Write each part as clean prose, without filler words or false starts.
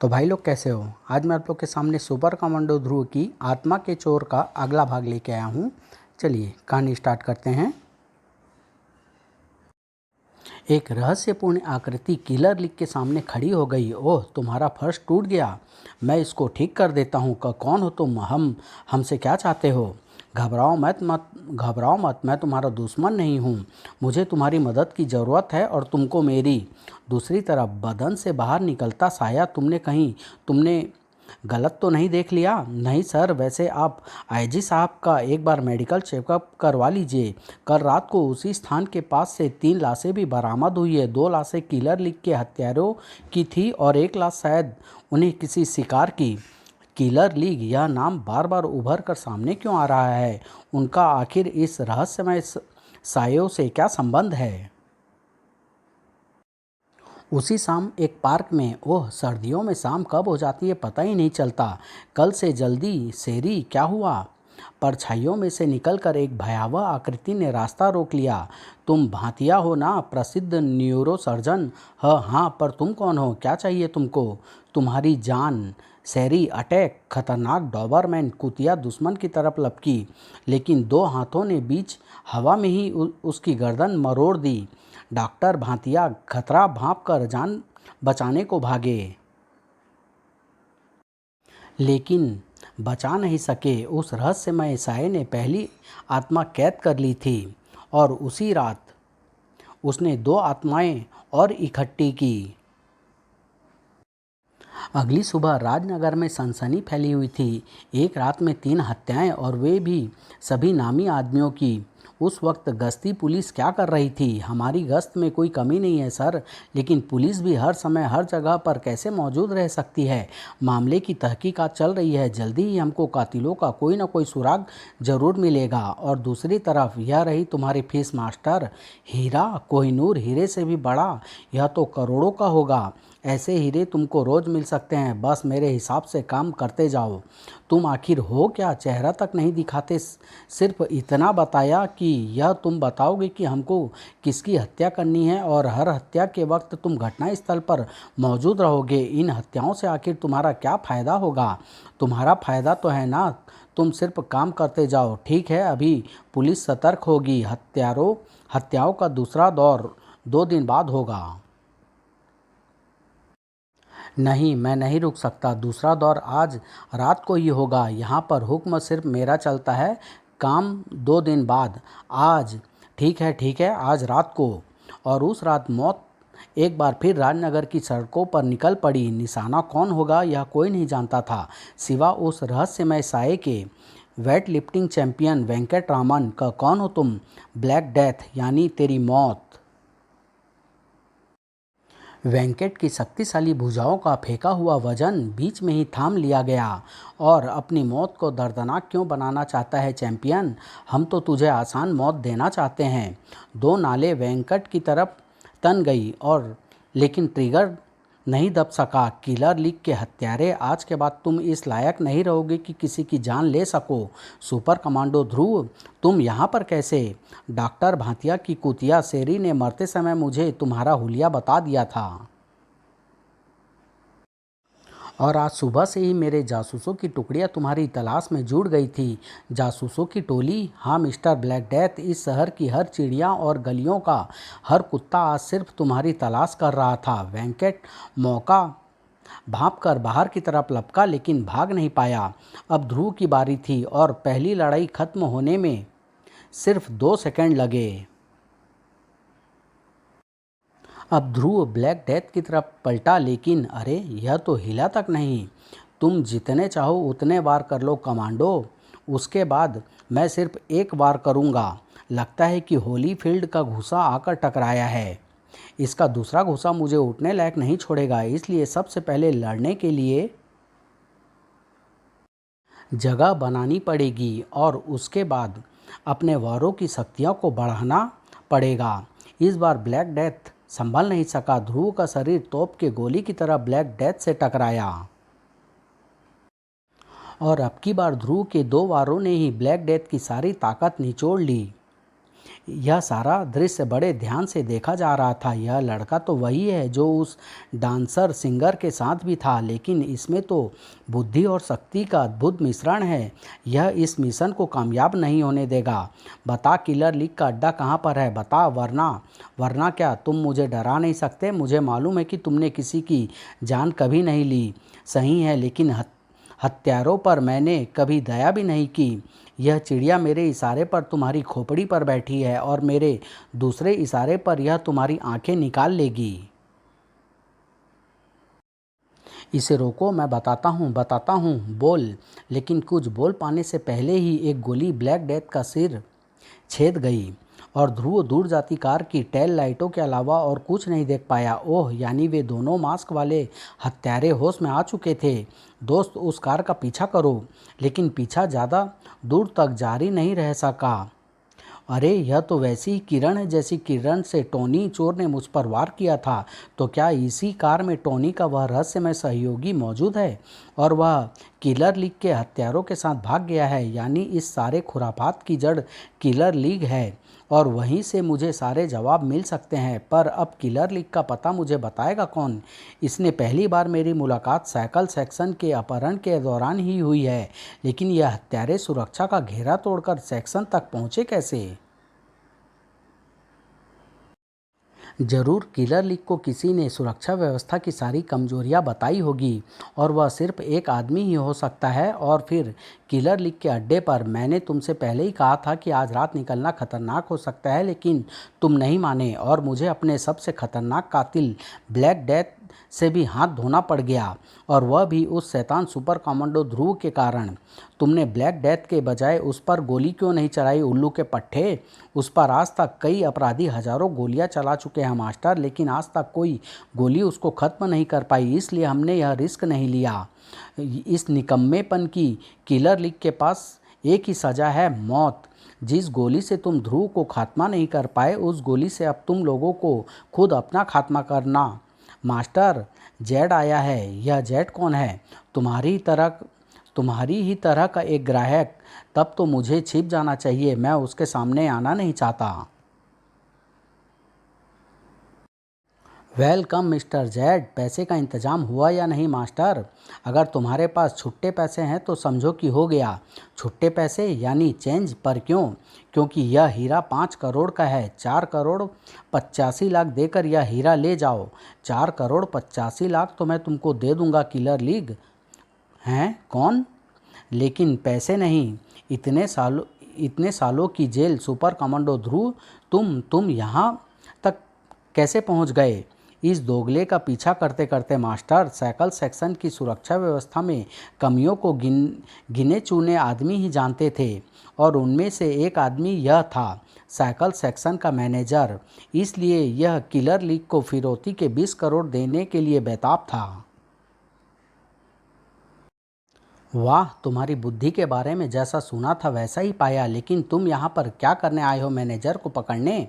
तो भाई लोग कैसे हो। आज मैं आप लोग के सामने सुपर कमांडो ध्रुव की आत्मा के चोर का अगला भाग लेके आया हूँ। चलिए कहानी स्टार्ट करते हैं। एक रहस्यपूर्ण आकृति किलर लिक के सामने खड़ी हो गई। ओह, तुम्हारा फर्श टूट गया, मैं इसको ठीक कर देता हूँ। कौन हो तुम? हमसे क्या चाहते हो? घबराओ मत, मैं तुम्हारा दुश्मन नहीं हूँ। मुझे तुम्हारी मदद की ज़रूरत है और तुमको मेरी। दूसरी तरफ बदन से बाहर निकलता साया। तुमने गलत तो नहीं देख लिया? नहीं सर, वैसे आप आईजी साहब का एक बार मेडिकल चेकअप करवा लीजिए। कल रात को उसी स्थान के पास से 3 लाशें भी बरामद हुई है। 2 लाशें किलर लीग के हत्यारों की थी और एक लाश शायद उन्हें किसी शिकार की। किलर लीग, यह नाम बार बार उभर कर सामने क्यों आ रहा है? उनका आखिर इस रहस्यमय सायों से क्या संबंध है? उसी शाम एक पार्क में। ओह, सर्दियों में शाम कब हो जाती है पता ही नहीं चलता। कल से जल्दी शेरी, क्या हुआ? परछाइयों में से निकलकर एक भयावह आकृति ने रास्ता रोक लिया। तुम भातिया हो ना, प्रसिद्ध न्यूरोसर्जन? हाँ, पर तुम कौन हो? क्या चाहिए तुमको? तुम्हारी जान। शेरी, अटैक। खतरनाक डॉबरमैन कुतिया दुश्मन की तरफ लपकी, लेकिन 2 हाथों ने बीच हवा में ही उसकी गर्दन मरोड़ दी। डॉक्टर भातिया खतरा भांप कर जान बचाने को भागे, लेकिन बचा नहीं सके। उस रहस्यमय साये ने पहली आत्मा कैद कर ली थी और उसी रात उसने 2 आत्माएं और इकट्ठी की। अगली सुबह राजनगर में सनसनी फैली हुई थी। एक रात में 3 हत्याएं, और वे भी सभी नामी आदमियों की। उस वक्त गश्ती पुलिस क्या कर रही थी? हमारी गश्त में कोई कमी नहीं है सर, लेकिन पुलिस भी हर समय हर जगह पर कैसे मौजूद रह सकती है? मामले की तहकीकात चल रही है, जल्दी ही हमको कातिलों का कोई ना कोई सुराग जरूर मिलेगा। और दूसरी तरफ यह रही तुम्हारी फीस मास्टर, हीरा, कोहिनूर हीरे से भी बड़ा। यह तो करोड़ों का होगा। ऐसे हीरे तुमको रोज मिल सकते हैं, बस मेरे हिसाब से काम करते जाओ। तुम आखिर हो क्या? चेहरा तक नहीं दिखाते, सिर्फ इतना बताया कि यह तुम बताओगे कि हमको किसकी हत्या करनी है, और हर हत्या के वक्त तुम घटनास्थल पर मौजूद रहोगे। इन हत्याओं से आखिर तुम्हारा क्या फ़ायदा होगा? तुम्हारा फ़ायदा तो है ना, तुम सिर्फ काम करते जाओ। ठीक है, अभी पुलिस सतर्क होगी। हत्याओं का दूसरा दौर 2 दिन बाद होगा। नहीं, मैं नहीं रुक सकता। दूसरा दौर आज रात को ही होगा। यहाँ पर हुक्म सिर्फ मेरा चलता है। काम 2 दिन बाद। आज? ठीक है, आज रात को। और उस रात मौत एक बार फिर राजनगर की सड़कों पर निकल पड़ी। निशाना कौन होगा यह कोई नहीं जानता था, सिवा उस रहस्यमय साये के। Weight lifting champion Venkat Raman का। कौन हो तुम? ब्लैक डेथ, यानी तेरी मौत। वेंकट की शक्तिशाली भुजाओं का फेंका हुआ वजन बीच में ही थाम लिया गया। और अपनी मौत को दर्दनाक क्यों बनाना चाहता है चैंपियन? हम तो तुझे आसान मौत देना चाहते हैं। 2 नाले वेंकट की तरफ तन गई, और लेकिन ट्रिगर नहीं दब सका। किलर लीग के हत्यारे, आज के बाद तुम इस लायक नहीं रहोगे कि किसी की जान ले सको। सुपर कमांडो ध्रुव, तुम यहाँ पर कैसे? डॉक्टर भातिया की कुतिया शेरी ने मरते समय मुझे तुम्हारा हुलिया बता दिया था, और आज सुबह से ही मेरे जासूसों की टुकड़ियां तुम्हारी तलाश में जुड़ गई थी। जासूसों की टोली? हाँ मिस्टर ब्लैक डेथ, इस शहर की हर चिड़िया और गलियों का हर कुत्ता आज सिर्फ तुम्हारी तलाश कर रहा था। वेंकट मौका भांप कर बाहर की तरफ लपका, लेकिन भाग नहीं पाया। अब ध्रुव की बारी थी, और पहली लड़ाई खत्म होने में सिर्फ 2 सेकंड लगे। अब ध्रुव ब्लैक डेथ की तरफ पलटा, लेकिन अरे, यह तो हिला तक नहीं। तुम जितने चाहो उतने वार कर लो कमांडो, उसके बाद मैं सिर्फ एक वार करूंगा। लगता है कि होली फील्ड का घुसा आकर टकराया है। इसका दूसरा घुसा मुझे उठने लायक नहीं छोड़ेगा, इसलिए सबसे पहले लड़ने के लिए जगह बनानी पड़ेगी, और उसके बाद अपने वारों की शक्तियों को बढ़ाना पड़ेगा। इस बार ब्लैक डेथ संभल नहीं सका। ध्रुव का शरीर तोप के गोली की तरह ब्लैक डेथ से टकराया, और अब की बार ध्रुव के 2 वारों ने ही ब्लैक डेथ की सारी ताकत निचोड़ ली। यह सारा दृश्य बड़े ध्यान से देखा जा रहा था। यह लड़का तो वही है जो उस डांसर सिंगर के साथ भी था, लेकिन इसमें तो बुद्धि और शक्ति का अद्भुत मिश्रण है। यह इस मिशन को कामयाब नहीं होने देगा। बता किलर लीग का अड्डा कहाँ पर है, बता, वरना वरना क्या तुम मुझे डरा नहीं सकते। मुझे मालूम है कि तुमने किसी की जान कभी नहीं ली, सही है, लेकिन हत्यारों पर मैंने कभी दया भी नहीं की। यह चिड़िया मेरे इशारे पर तुम्हारी खोपड़ी पर बैठी है और मेरे दूसरे इशारे पर यह तुम्हारी आंखें निकाल लेगी। इसे रोको, मैं बताता हूँ, बोल। लेकिन कुछ बोल पाने से पहले ही एक गोली ब्लैक डेथ का सिर छेद गई और ध्रुव दूर जाती कार की टेल लाइटों के अलावा और कुछ नहीं देख पाया। ओह, यानी वे दोनों मास्क वाले हत्यारे होश में आ चुके थे। दोस्त, उस कार का पीछा करो। लेकिन पीछा ज़्यादा दूर तक जारी नहीं रह सका। अरे, यह तो वैसी ही किरण है जैसी किरण से टोनी चोर ने मुझ पर वार किया था। तो क्या इसी कार में टोनी का वह रहस्यमय सहयोगी मौजूद है और वह किलर लीग के हत्यारों के साथ भाग गया है? यानी इस सारे खुरापात की जड़ किलर लीग है और वहीं से मुझे सारे जवाब मिल सकते हैं। पर अब किलर लीग का पता मुझे बताएगा कौन? इसने पहली बार मेरी मुलाकात साइकिल सेक्शन के अपहरण के दौरान ही हुई है, लेकिन यह हत्यारे सुरक्षा का घेरा तोड़कर सेक्शन तक पहुंचे कैसे? जरूर किलर लीग को किसी ने सुरक्षा व्यवस्था की सारी कमजोरियां बताई होगी और वह सिर्फ एक आदमी ही हो सकता है। और फिर किलर लीग के अड्डे पर मैंने तुमसे पहले ही कहा था कि आज रात निकलना खतरनाक हो सकता है, लेकिन तुम नहीं माने और मुझे अपने सबसे खतरनाक कातिल ब्लैक डेथ से भी हाथ धोना पड़ गया, और वह भी उस शैतान सुपर कमांडो ध्रुव के कारण। तुमने ब्लैक डेथ के बजाय उस पर गोली क्यों नहीं चलाई, उल्लू के पट्टे? उस पर आज तक कई अपराधी हजारों गोलियां चला चुके हैं मास्टर, लेकिन आज तक कोई गोली उसको खत्म नहीं कर पाई। इसलिए हमने यह रिस्क नहीं लिया। इस निकम्मेपन की किलर लीग के पास एक ही सजा है, मौत। जिस गोली से तुम ध्रुव को खात्मा नहीं कर पाए, उस गोली से अब तुम लोगों को खुद अपना खात्मा करना। मास्टर, जेड आया है। यह जेड कौन है? तुम्हारी ही तरह का एक ग्राहक। तब तो मुझे छिप जाना चाहिए, मैं उसके सामने आना नहीं चाहता। Welcome mister Z. पैसे का इंतजाम हुआ या नहीं मास्टर? अगर तुम्हारे पास छुट्टे पैसे हैं तो समझो कि हो गया। छुट्टे पैसे यानी चेंज? पर क्यों? क्योंकि यह हीरा 5 करोड़ का है। 4 करोड़ 85 लाख देकर यह हीरा ले जाओ। 4 करोड़ 85 लाख तो मैं तुमको दे दूंगा किलर लीग। हैं? कौन? लेकिन पैसे नहीं। इतने सालों की जेल सुपर कमांडो ध्रुव, तुम यहाँ तक कैसे पहुँच गए? इस दोगले का पीछा करते करते मास्टर। साइकिल सेक्शन की सुरक्षा व्यवस्था में कमियों को गिने चुने आदमी ही जानते थे, और उनमें से एक आदमी यह था, साइकिल सेक्शन का मैनेजर। इसलिए यह किलर लीग को फिरौती के 20 करोड़ देने के लिए बेताब था। वाह, तुम्हारी बुद्धि के बारे में जैसा सुना था वैसा ही पाया। लेकिन तुम यहाँ पर क्या करने आए हो? मैनेजर को पकड़ने?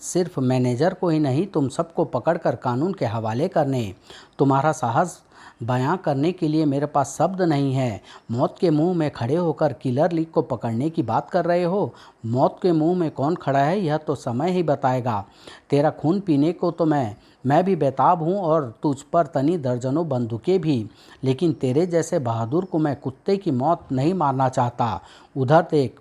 सिर्फ मैनेजर को ही नहीं, तुम सबको पकड़कर कानून के हवाले करने। तुम्हारा साहस बयां करने के लिए मेरे पास शब्द नहीं है। मौत के मुंह में खड़े होकर किलर लीग को पकड़ने की बात कर रहे हो। मौत के मुंह में कौन खड़ा है यह तो समय ही बताएगा। तेरा खून पीने को तो मैं भी बेताब हूँ, और तुझ पर तनी दर्जनों बंदूकें भी। लेकिन तेरे जैसे बहादुर को मैं कुत्ते की मौत नहीं मारना चाहता। उधर देख,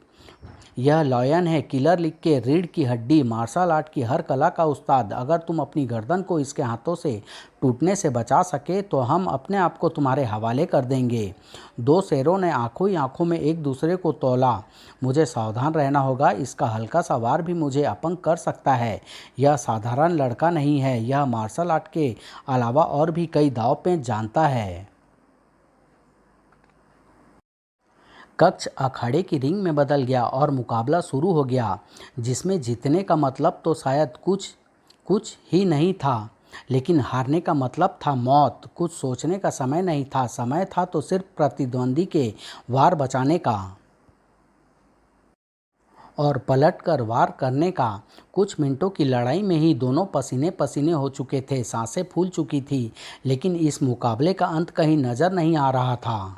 यह लॉयन है, किलर लीग के रीढ़ की हड्डी, मार्शल आर्ट की हर कला का उस्ताद। अगर तुम अपनी गर्दन को इसके हाथों से टूटने से बचा सके तो हम अपने आप को तुम्हारे हवाले कर देंगे। दो शेरों ने आंखों ही आंखों में एक दूसरे को तौला। मुझे सावधान रहना होगा, इसका हल्का सा वार भी मुझे अपंग कर सकता है। यह साधारण लड़का नहीं है, यह मार्शल आर्ट के अलावा और भी कई दांव पेच जानता है। कक्ष अखाड़े की रिंग में बदल गया और मुकाबला शुरू हो गया, जिसमें जीतने का मतलब तो शायद कुछ कुछ ही नहीं था, लेकिन हारने का मतलब था मौत। कुछ सोचने का समय नहीं था, समय था तो सिर्फ प्रतिद्वंदी के वार बचाने का और पलटकर वार करने का। कुछ मिनटों की लड़ाई में ही दोनों पसीने पसीने हो चुके थे, सांसें फूल चुकी थी, लेकिन इस मुकाबले का अंत कहीं नजर नहीं आ रहा था।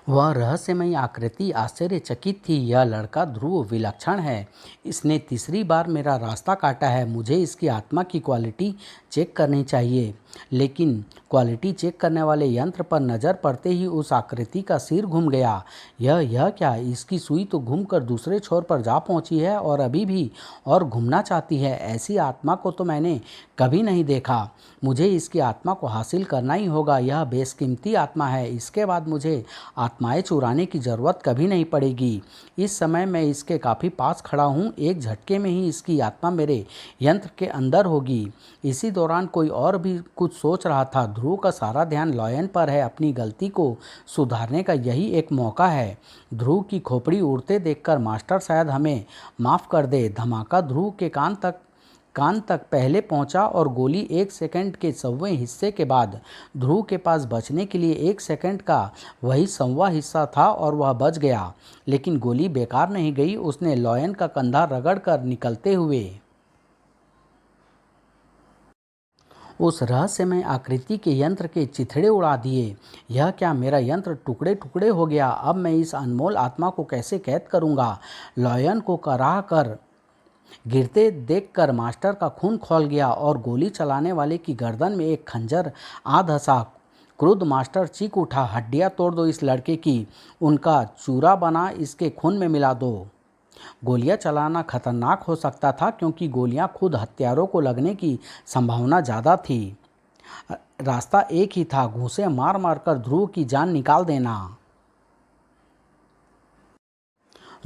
वह रहस्यमयी आकृति आश्चर्यचकित थी। यह लड़का ध्रुव विलक्षण है। इसने तीसरी बार मेरा रास्ता काटा है। मुझे इसकी आत्मा की क्वालिटी चेक करनी चाहिए। लेकिन क्वालिटी चेक करने वाले यंत्र पर नज़र पड़ते ही उस आकृति का सिर घूम गया। यह क्या? इसकी सुई तो घूमकर दूसरे छोर पर जा पहुंची है और अभी भी और घूमना चाहती है। ऐसी आत्मा को तो मैंने कभी नहीं देखा। मुझे इसकी आत्मा को हासिल करना ही होगा। यह बेशकीमती आत्मा है। इसके बाद मुझे आत्माएं चुराने की ज़रूरत कभी नहीं पड़ेगी। इस समय मैं इसके काफ़ी पास खड़ा हूँ। एक झटके में ही इसकी आत्मा मेरे यंत्र के अंदर होगी। इसी दौरान कोई और भी कुछ सोच रहा था। ध्रुव का सारा ध्यान लॉयन पर है। अपनी गलती को सुधारने का यही एक मौका है। ध्रुव की खोपड़ी उड़ते देखकर मास्टर शायद हमें माफ़ कर दे। धमाका ध्रुव के कान तक पहले पहुंचा और गोली 1 सेकंड के 100वें हिस्से के बाद ध्रुव के पास बचने के लिए 1 सेकंड का वही 100वां हिस्सा था और वह बच गया। लेकिन गोली बेकार नहीं गई। उसने लॉयन का कंधा रगड़कर निकलते हुए उस रहस्यमय आकृति के यंत्र के चिथड़े उड़ा दिए। यह क्या? मेरा यंत्र टुकड़े टुकड़े हो गया। अब मैं इस अनमोल आत्मा को कैसे कैद करूंगा? लॉयन को कराह कर गिरते देखकर मास्टर का खून खौल गया और गोली चलाने वाले की गर्दन में एक खंजर आ धंसा। क्रुद्ध मास्टर चीख उठा, हड्डियां तोड़ दो इस लड़के की, उनका चूरा बना इसके खून में मिला दो। गोलियां चलाना खतरनाक हो सकता था क्योंकि गोलियां खुद हत्यारों को लगने की संभावना ज़्यादा थी। रास्ता एक ही था, घूंसे मार मार कर ध्रुव की जान निकाल देना।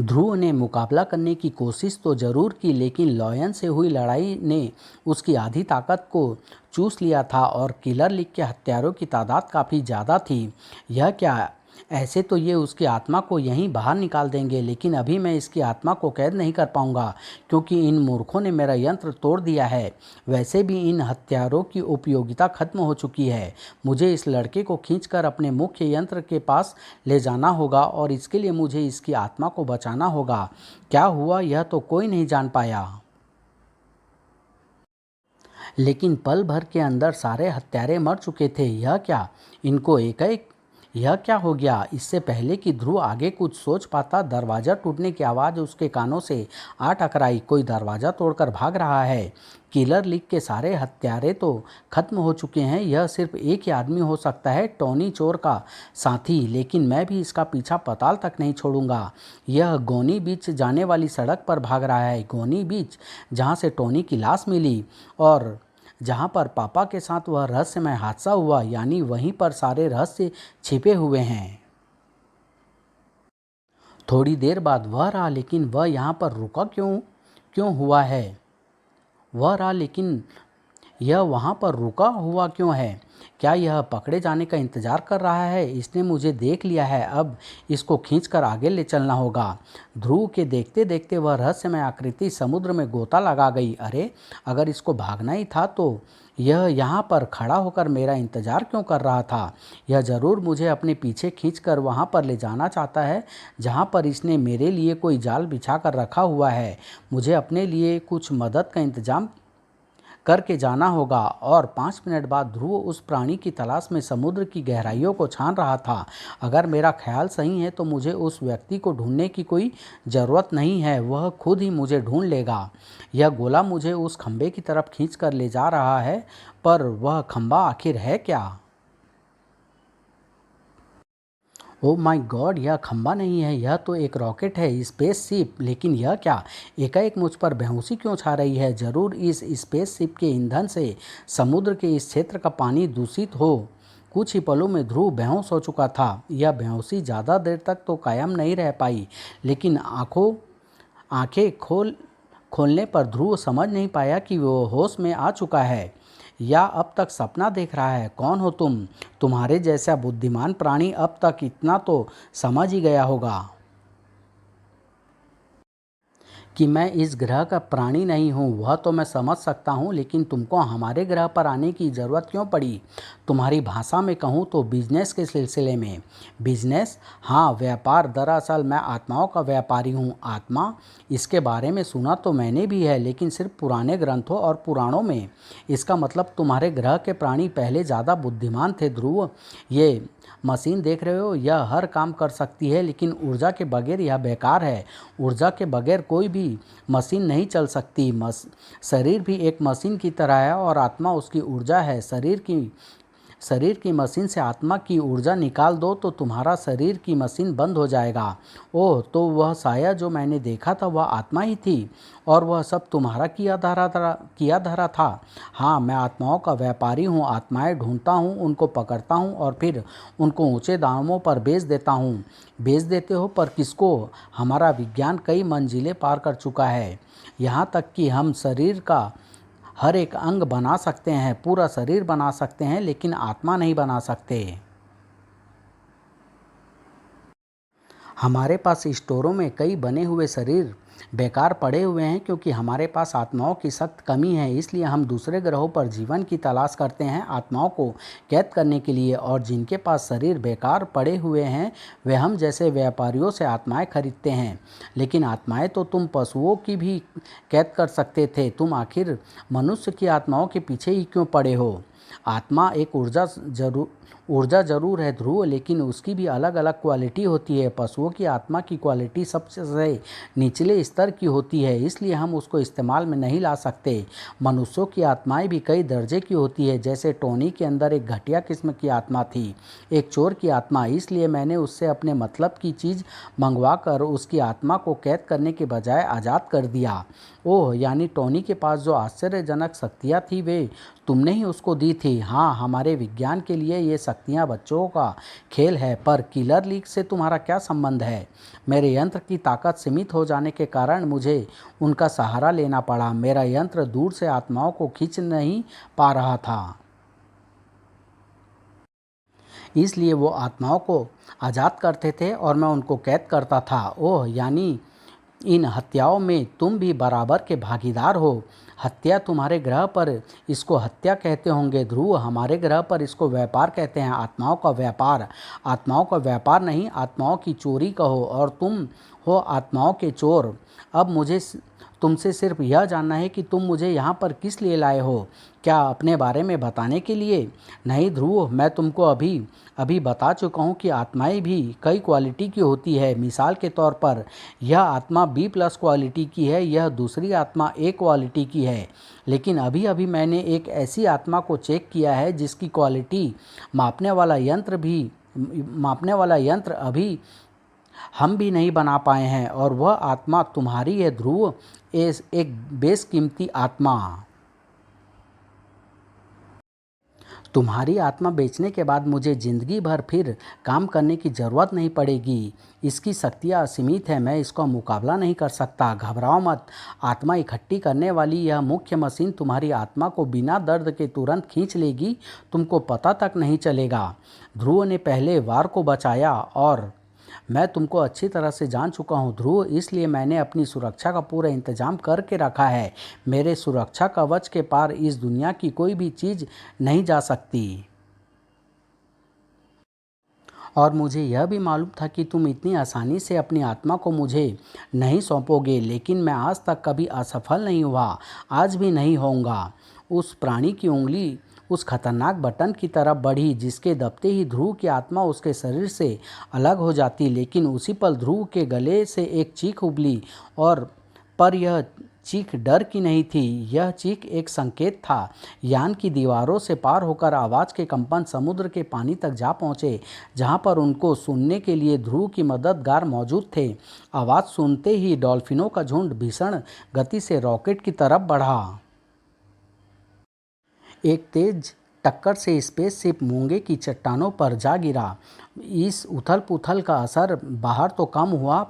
ध्रुव ने मुकाबला करने की कोशिश तो जरूर की, लेकिन लॉयन से हुई लड़ाई ने उसकी आधी ताकत को चूस लिया था और किलर लीग के हत्यारों की तादाद काफ़ी ज़्यादा थी। यह क्या? ऐसे तो ये उसकी आत्मा को यहीं बाहर निकाल देंगे, लेकिन अभी मैं इसकी आत्मा को कैद नहीं कर पाऊंगा क्योंकि इन मूर्खों ने मेरा यंत्र तोड़ दिया है। वैसे भी इन हथियारों की उपयोगिता खत्म हो चुकी है। मुझे इस लड़के को खींचकर अपने मुख्य यंत्र के पास ले जाना होगा और इसके लिए मुझे इसकी आत्मा को बचाना होगा। क्या हुआ यह तो कोई नहीं जान पाया, लेकिन पल भर के अंदर सारे हत्यारे मर चुके थे। यह क्या? इनको एकाएक यह क्या हो गया? इससे पहले कि ध्रुव आगे कुछ सोच पाता, दरवाज़ा टूटने की आवाज़ उसके कानों से आ टकराई। कोई दरवाज़ा तोड़कर भाग रहा है। किलर लीग के सारे हत्यारे तो खत्म हो चुके हैं। यह सिर्फ एक ही आदमी हो सकता है, टोनी चोर का साथी। लेकिन मैं भी इसका पीछा पताल तक नहीं छोड़ूंगा। यह गोनी बीच जाने वाली सड़क पर भाग रहा है। गोनी बीच, जहाँ से टोनी की लाश मिली और जहाँ पर पापा के साथ वह रहस्यमय हादसा हुआ, यानी वहीं पर सारे रहस्य छिपे हुए हैं। थोड़ी देर बाद वह रहा, लेकिन वह यहाँ पर रुका क्यों क्यों हुआ है? वह रहा, लेकिन यह वहाँ पर रुका हुआ क्यों है? क्या यह पकड़े जाने का इंतज़ार कर रहा है? इसने मुझे देख लिया है, अब इसको खींचकर आगे ले चलना होगा। ध्रुव के देखते देखते वह रहस्यमय आकृति समुद्र में गोता लगा गई। अरे, अगर इसको भागना ही था तो यह यहाँ पर खड़ा होकर मेरा इंतज़ार क्यों कर रहा था? यह ज़रूर मुझे अपने पीछे खींचकर वहाँ पर ले जाना चाहता है जहाँ पर इसने मेरे लिए कोई जाल बिछा कर रखा हुआ है। मुझे अपने लिए कुछ मदद का इंतज़ाम करके जाना होगा। और 5 मिनट बाद ध्रुव उस प्राणी की तलाश में समुद्र की गहराइयों को छान रहा था। अगर मेरा ख्याल सही है तो मुझे उस व्यक्ति को ढूंढने की कोई ज़रूरत नहीं है, वह खुद ही मुझे ढूंढ लेगा। यह गोला मुझे उस खंबे की तरफ खींच कर ले जा रहा है, पर वह खंबा आखिर है क्या? ओ माय गॉड, यह खंबा नहीं है, यह तो एक रॉकेट है, स्पेस शिप। लेकिन यह क्या? एकाएक मुझ पर बेहोशी क्यों छा रही है? ज़रूर इस स्पेस शिप के ईंधन से समुद्र के इस क्षेत्र का पानी दूषित हो। कुछ ही पलों में ध्रुव बेहोश हो चुका था। यह बेहोशी ज़्यादा देर तक तो कायम नहीं रह पाई, लेकिन आंखें खोलने पर ध्रुव समझ नहीं पाया कि वो होश में आ चुका है या अब तक सपना देख रहा है। कौन हो तुम? तुम्हारे जैसा बुद्धिमान प्राणी अब तक इतना तो समझ ही गया होगा कि मैं इस ग्रह का प्राणी नहीं हूँ। वह तो मैं समझ सकता हूँ, लेकिन तुमको हमारे ग्रह पर आने की ज़रूरत क्यों पड़ी? तुम्हारी भाषा में कहूँ तो बिजनेस के सिलसिले में। बिजनेस? हाँ, व्यापार। दरअसल मैं आत्माओं का व्यापारी हूँ। आत्मा? इसके बारे में सुना तो मैंने भी है, लेकिन सिर्फ पुराने ग्रंथों और पुराणों में। इसका मतलब तुम्हारे ग्रह के प्राणी पहले ज़्यादा बुद्धिमान थे ध्रुव। ये मशीन देख रहे हो, यह हर काम कर सकती है, लेकिन ऊर्जा के बगैर यह बेकार है। ऊर्जा के बगैर कोई भी मशीन नहीं चल सकती। शरीर भी एक मशीन की तरह है और आत्मा उसकी ऊर्जा है। शरीर की मशीन से आत्मा की ऊर्जा निकाल दो तो तुम्हारा शरीर की मशीन बंद हो जाएगा। ओह, तो वह साया जो मैंने देखा था वह आत्मा ही थी और वह सब तुम्हारा किया धरा था। हाँ, मैं आत्माओं का व्यापारी हूँ। आत्माएं ढूंढता हूँ, उनको पकड़ता हूँ और फिर उनको ऊंचे दामों पर बेच देता हूँ। बेच देते हो, पर किसको? हमारा विज्ञान कई मंजिलें पार कर चुका है। यहाँ तक कि हम शरीर का हर एक अंग बना सकते हैं, पूरा शरीर बना सकते हैं, लेकिन आत्मा नहीं बना सकते। हमारे पास स्टोरों में कई बने हुए शरीर बेकार पड़े हुए हैं क्योंकि हमारे पास आत्माओं की सख्त कमी है। इसलिए हम दूसरे ग्रहों पर जीवन की तलाश करते हैं आत्माओं को कैद करने के लिए, और जिनके पास शरीर बेकार पड़े हुए हैं वे हम जैसे व्यापारियों से आत्माएं खरीदते हैं। लेकिन आत्माएं तो तुम पशुओं की भी कैद कर सकते थे। तुम आखिर मनुष्य की आत्माओं के पीछे ही क्यों पड़े हो? आत्मा एक ऊर्जा जरूर है ध्रुव, लेकिन उसकी भी अलग अलग क्वालिटी होती है। पशुओं की आत्मा की क्वालिटी सबसे निचले स्तर की होती है, इसलिए हम उसको इस्तेमाल में नहीं ला सकते। मनुष्यों की आत्माएं भी कई दर्जे की होती है। जैसे टोनी के अंदर एक घटिया किस्म की आत्मा थी, एक चोर की आत्मा। इसलिए मैंने उससे अपने मतलब की चीज़ मंगवा कर उसकी आत्मा को कैद करने के बजाय आज़ाद कर दिया। ओह, यानी टोनी के पास जो आश्चर्यजनक शक्तियाँ थी वे तुमने ही उसको दी थी। हाँ, हमारे विज्ञान के लिए ये शक्तियाँ बच्चों का खेल है, पर किलर लीग से तुम्हारा क्या संबंध है? मेरे यंत्र की ताकत सीमित हो जाने के कारण मुझे उनका सहारा लेना पड़ा। मेरा यंत्र दूर से आत्माओं को खींच नहीं पा रहा था, इसलिए वो आत्माओं को आज़ाद करते थे और मैं उनको कैद करता था। ओह, यानी इन हत्याओं में तुम भी बराबर के भागीदार हो। हत्या तुम्हारे ग्रह पर इसको हत्या कहते होंगे ध्रुव, हमारे ग्रह पर इसको व्यापार कहते हैं। आत्माओं का व्यापार। आत्माओं का व्यापार नहीं, आत्माओं की चोरी कहो, और तुम हो आत्माओं के चोर। अब मुझे तुमसे सिर्फ यह जानना है कि तुम मुझे यहाँ पर किस लिए लाए हो? क्या अपने बारे में बताने के लिए? नहीं ध्रुव, मैं तुमको अभी अभी बता चुका हूँ कि आत्माएं भी कई क्वालिटी की होती है। मिसाल के तौर पर यह आत्मा B+ क्वालिटी की है, यह दूसरी आत्मा A क्वालिटी की है। लेकिन अभी अभी मैंने एक ऐसी आत्मा को चेक किया है जिसकी क्वालिटी मापने वाला यंत्र अभी हम भी नहीं बना पाए हैं, और वह आत्मा तुम्हारी है ध्रुव, एक बेशकीमती आत्मा। तुम्हारी आत्मा बेचने के बाद मुझे ज़िंदगी भर फिर काम करने की ज़रूरत नहीं पड़ेगी। इसकी शक्तियाँ असीमित है, मैं इसका मुकाबला नहीं कर सकता। घबराओ मत, आत्मा इकट्ठी करने वाली यह मुख्य मशीन तुम्हारी आत्मा को बिना दर्द के तुरंत खींच लेगी, तुमको पता तक नहीं चलेगा। ध्रुव ने पहले वार को बचाया और मैं तुमको अच्छी तरह से जान चुका हूँ ध्रुव, इसलिए मैंने अपनी सुरक्षा का पूरा इंतजाम करके रखा है। मेरे सुरक्षा कवच के पार इस दुनिया की कोई भी चीज़ नहीं जा सकती। और मुझे यह भी मालूम था कि तुम इतनी आसानी से अपनी आत्मा को मुझे नहीं सौंपोगे, लेकिन मैं आज तक कभी असफल नहीं हुआ, आज भी नहीं होऊंगा। उस प्राणी की उंगली उस खतरनाक बटन की तरफ बढ़ी, जिसके दबते ही ध्रुव की आत्मा उसके शरीर से अलग हो जाती। लेकिन उसी पल ध्रुव के गले से एक चीख उबली, और पर यह चीख डर की नहीं थी, यह चीख एक संकेत था। यान की दीवारों से पार होकर आवाज़ के कंपन समुद्र के पानी तक जा पहुँचे, जहाँ पर उनको सुनने के लिए ध्रुव की मददगार मौजूद थे। आवाज़ सुनते ही डॉल्फिनों का झुंड भीषण गति से रॉकेट की तरफ बढ़ा। एक तेज टक्कर से स्पेसशिप मूंगे की चट्टानों पर जा गिरा। इस उथल पुथल का असर बाहर तो कम हुआ,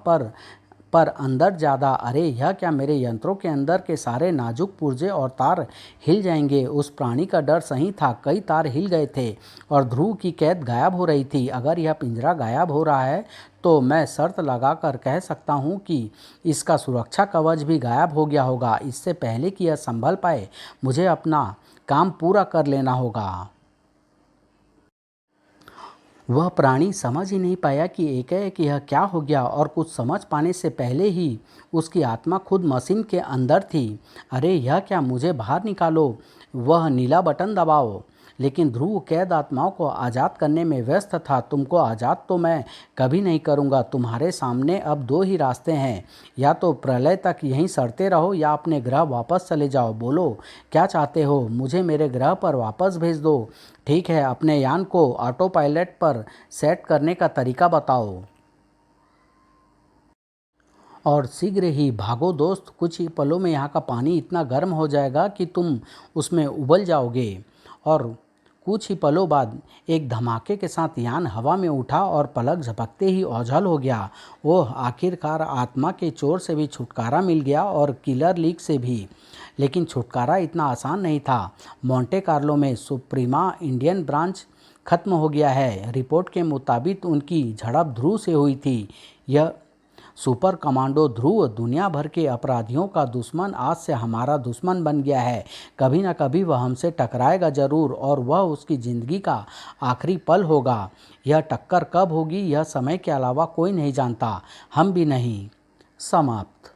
पर अंदर ज़्यादा। अरे, यह क्या? मेरे यंत्रों के अंदर के सारे नाजुक पुर्जे और तार हिल जाएंगे। उस प्राणी का डर सही था, कई तार हिल गए थे और ध्रुव की कैद गायब हो रही थी। अगर यह पिंजरा गायब हो रहा है तो मैं शर्त लगाकर कह सकता हूँ कि इसका सुरक्षा कवच भी गायब हो गया होगा। इससे पहले कि यह संभल पाए, मुझे अपना काम पूरा कर लेना होगा। वह प्राणी समझ ही नहीं पाया कि एकाएक यह क्या हो गया, और कुछ समझ पाने से पहले ही उसकी आत्मा खुद मशीन के अंदर थी। अरे, यह क्या? मुझे बाहर निकालो, वह नीला बटन दबाओ। लेकिन ध्रुव कैद आत्माओं को आज़ाद करने में व्यस्त था। तुमको आज़ाद तो मैं कभी नहीं करूँगा। तुम्हारे सामने अब दो ही रास्ते हैं, या तो प्रलय तक यहीं सड़ते रहो या अपने ग्रह वापस चले जाओ। बोलो क्या चाहते हो? मुझे मेरे ग्रह पर वापस भेज दो। ठीक है, अपने यान को ऑटो पायलट पर सेट करने का तरीका बताओ और शीघ्र ही भागो दोस्त। कुछ ही पलों में यहाँ का पानी इतना गर्म हो जाएगा कि तुम उसमें उबल जाओगे। और कुछ ही पलों बाद एक धमाके के साथ यान हवा में उठा और पलक झपकते ही ओझल हो गया। ओह, आखिरकार आत्मा के चोर से भी छुटकारा मिल गया और किलर लीक से भी। लेकिन छुटकारा इतना आसान नहीं था। मोंटे कार्लो में सुप्रीमा इंडियन ब्रांच खत्म हो गया है। रिपोर्ट के मुताबिक उनकी झड़प ध्रुव से हुई थी। यह सुपर कमांडो ध्रुव दुनिया भर के अपराधियों का दुश्मन आज से हमारा दुश्मन बन गया है। कभी ना कभी वह हमसे टकराएगा जरूर, और वह उसकी ज़िंदगी का आखिरी पल होगा। यह टक्कर कब होगी यह समय के अलावा कोई नहीं जानता, हम भी नहीं। समाप्त।